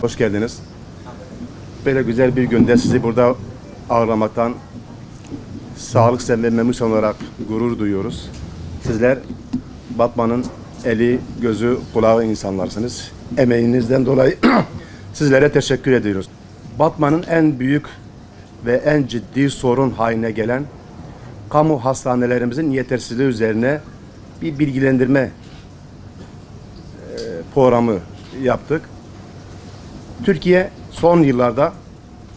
Hoş geldiniz. Böyle güzel bir günde sizi burada ağırlamaktan sağlık seven ve memnun olarak gurur duyuyoruz. Sizler Batman'ın eli, gözü, kulağı insanlarsınız. Emeğinizden dolayı sizlere teşekkür ediyoruz. Batman'ın en büyük ve en ciddi sorun haline gelen kamu hastanelerimizin yetersizliği üzerine bir bilgilendirme programı yaptık. Türkiye son yıllarda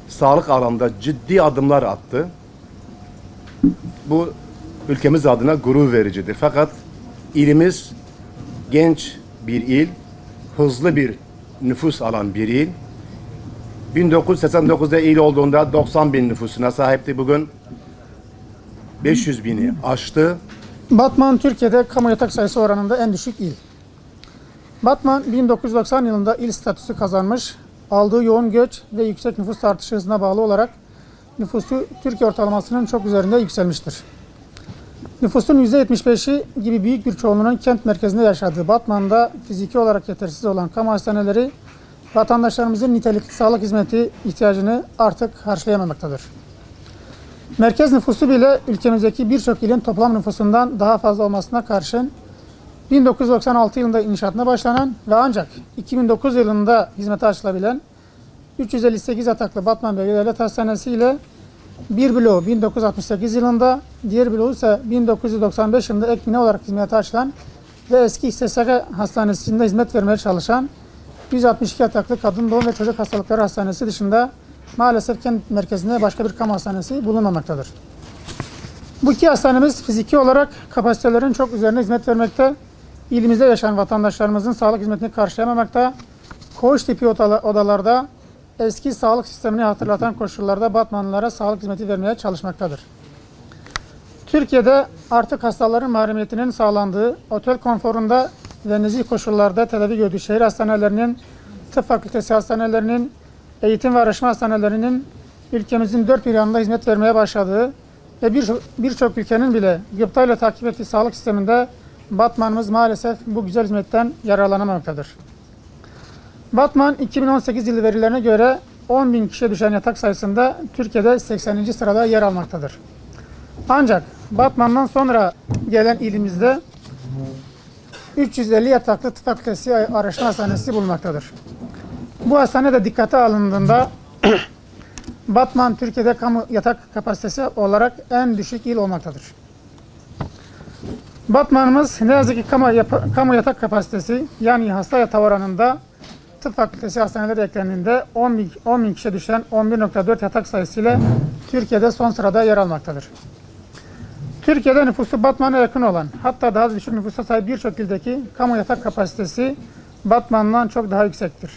sağlık alanında ciddi adımlar attı. Bu ülkemiz adına gurur vericidir. Fakat ilimiz genç bir il, hızlı bir nüfus alan bir il. 1989'da il olduğunda 90 bin nüfusuna sahipti. Bugün 500 bini aştı. Batman, Türkiye'de kamu yatak sayısı oranında en düşük il. Batman, 1990 yılında il statüsü kazanmış, aldığı yoğun göç ve yüksek nüfus artışı hızına bağlı olarak nüfusu Türkiye ortalamasının çok üzerinde yükselmiştir. Nüfusun %75'i gibi büyük bir çoğunluğunun kent merkezinde yaşadığı Batman'da fiziki olarak yetersiz olan kamu hastaneleri vatandaşlarımızın nitelikli sağlık hizmeti ihtiyacını artık karşılayamamaktadır. Merkez nüfusu bile ülkemizdeki birçok ilin toplam nüfusundan daha fazla olmasına karşın 1996 yılında inşaatına başlanan ve ancak 2009 yılında hizmete açılabilen 358 yataklı Batman Bölge Devlet Hastanesi ile bir bloğu 1968 yılında, diğer bloğu ise 1995 yılında ek bina olarak hizmete açılan ve eski İSSK Hastanesi'nde hizmet vermeye çalışan 162 yataklı Kadın Doğum ve Çocuk Hastalıkları Hastanesi dışında maalesef kent merkezinde başka bir kamu hastanesi bulunmamaktadır. Bu iki hastanemiz fiziki olarak kapasitelerin çok üzerine hizmet vermekte, ilimizde yaşayan vatandaşlarımızın sağlık hizmetini karşılayamamakta, koğuş tipi odalarda eski sağlık sistemini hatırlatan koşullarda Batmanlılara sağlık hizmeti vermeye çalışmaktadır. Türkiye'de artık hastaların mahremiyetinin sağlandığı, otel konforunda ve nezih koşullarda tedavi gördüğü şehir hastanelerinin, tıp fakültesi hastanelerinin, eğitim ve araştırma hastanelerinin ülkemizin dört bir yanında hizmet vermeye başladığı ve birçok ülkenin bile gıptayla takip ettiği sağlık sisteminde Batman'ımız maalesef bu güzel hizmetten yararlanamamaktadır. Batman 2018 yılı verilerine göre 10.000 kişiye düşen yatak sayısında Türkiye'de 80. sırada yer almaktadır. Ancak Batman'dan sonra gelen ilimizde 350 yataklı tıp fakültesi araştırma hastanesi bulunmaktadır. Bu hastane de dikkate alındığında Batman Türkiye'de kamu yatak kapasitesi olarak en düşük il olmaktadır. Batman'ımız ne yazık ki kamu yatak kapasitesi yani hasta yatağı oranında tıp fakültesi hastaneleri eklendiğinde 10.000 kişiye düşen 11.4 yatak sayısıyla Türkiye'de son sırada yer almaktadır. Türkiye'de nüfusu Batman'a yakın olan, hatta daha düşük nüfusa sahip birçok ildeki kamu yatak kapasitesi Batman'dan çok daha yüksektir.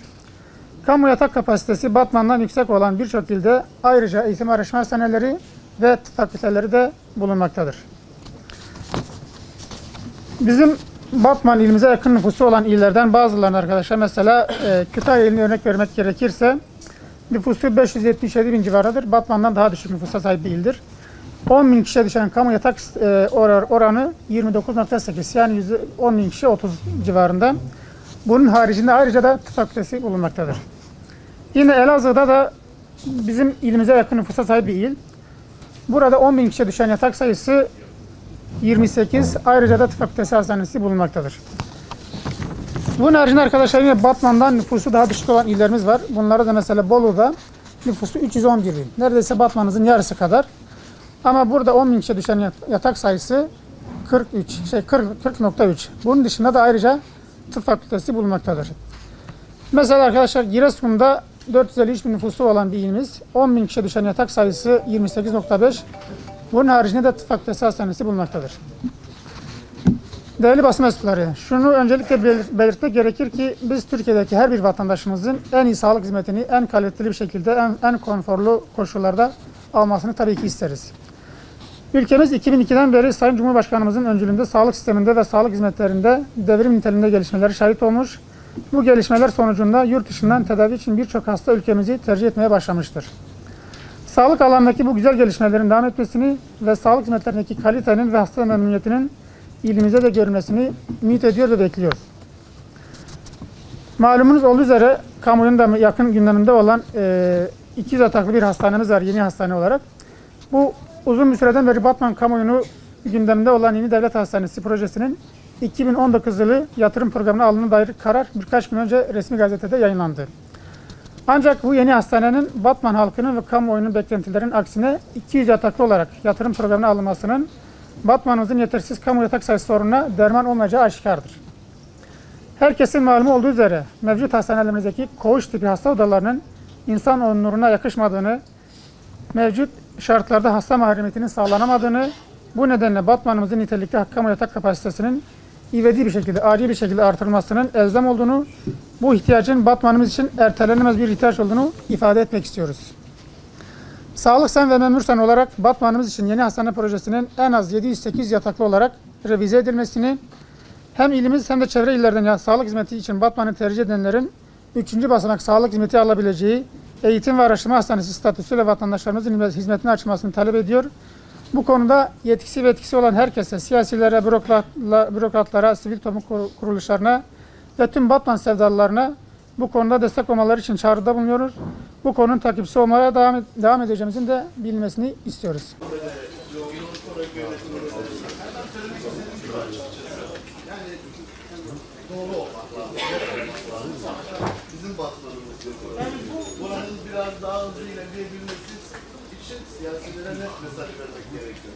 Kamu yatak kapasitesi Batman'dan yüksek olan birçok ilde ayrıca eğitim araştırma hastaneleri ve tıp fakülteleri de bulunmaktadır. Bizim Batman ilimize yakın nüfusu olan illerden bazılarını arkadaşlar, mesela Kütahya ilini örnek vermek gerekirse nüfusu 577 bin civarıdır. Batman'dan daha düşük nüfusa sahip bir ildir. 10.000 kişiye düşen kamu yatak oranı 29.8, yani 10.000 kişi 30 civarında. Bunun haricinde ayrıca da tıp fakültesi bulunmaktadır. Yine Elazığ'da da bizim ilimize yakın nüfusa sahip bir il. Burada 10.000 kişiye düşen yatak sayısı 28, ayrıca da tıp fakültesi hastanesi bulunmaktadır. Bunun haricinde arkadaşlar yine Batman'dan nüfusu daha düşük olan illerimiz var. Bunlara da mesela Bolu'da nüfusu 311 bin. Neredeyse Batman'ımızın yarısı kadar. Ama burada 10 bin kişiye düşen yatak sayısı 40.3. Bunun dışında da ayrıca tıp fakültesi bulunmaktadır. Mesela arkadaşlar Giresun'da 453 bin nüfusu olan bir ilimiz. 10 bin kişiye düşen yatak sayısı 28.5. Bunun haricinde de tıp fakültesi hastanesi bulunmaktadır. Değerli basın mensupları, şunu öncelikle belirtmek gerekir ki biz Türkiye'deki her bir vatandaşımızın en iyi sağlık hizmetini en kaliteli bir şekilde, en konforlu koşullarda almasını tabii ki isteriz. Ülkemiz 2002'den beri Sayın Cumhurbaşkanımızın öncülüğünde sağlık sisteminde ve sağlık hizmetlerinde devrim niteliğinde gelişmeleri şahit olmuş. Bu gelişmeler sonucunda yurt dışından tedavi için birçok hasta ülkemizi tercih etmeye başlamıştır. Sağlık alanındaki bu güzel gelişmelerin devam etmesini ve sağlık hizmetlerindeki kalitenin ve hasta memnuniyetinin ilimize de görülmesini ümit ediyor ve bekliyoruz. Malumunuz olduğu üzere kamuoyunun da yakın gündeminde olan 200 yataklı bir hastanemiz var yeni hastane olarak. Bu uzun bir süreden beri Batman kamuoyunu gündeminde olan yeni devlet hastanesi projesinin 2019 yılı yatırım programına alındığına dair karar birkaç gün önce resmi gazetede yayınlandı. Ancak bu yeni hastanenin Batman halkının ve kamuoyunun beklentilerinin aksine 200 yataklı olarak yatırım programına alınmasının Batman'ımızın yetersiz kamu yatak sayısı sorununa derman olmayacağı aşikardır. Herkesin malumu olduğu üzere mevcut hastanelerimizdeki koğuş tipi hasta odalarının insan onuruna yakışmadığını, mevcut şartlarda hasta mahremiyetinin sağlanamadığını, bu nedenle Batman'ımızın nitelikli kamu yatak kapasitesinin ivedi bir şekilde, acil bir şekilde artırılmasının elzem olduğunu, bu ihtiyacın Batman'ımız için ertelenemez bir ihtiyaç olduğunu ifade etmek istiyoruz. Sağlık Sen ve Memur Sen olarak Batman'ımız için yeni hastane projesinin en az 708 yataklı olarak revize edilmesini, hem ilimiz hem de çevre illerden sağlık hizmeti için Batman'ı tercih edenlerin 3. basamak sağlık hizmeti alabileceği eğitim ve araştırma hastanesi statüsüyle vatandaşlarımızın hizmetine açılmasını talep ediyor. Bu konuda yetkisi ve etkisi olan herkese, siyasilere, bürokratlara, sivil toplum kuruluşlarına ve tüm Batman sevdalılarına bu konuda destek olmaları için çağrıda bulunuyoruz. Bu konunun takipçisi olmaya devam edeceğimizin de bilmesini istiyoruz. Bizim Batman'ımız yok. Buranın biraz daha hızlı ilerleyebilmesi için siyasilere net mesaj vermek gerekiyor.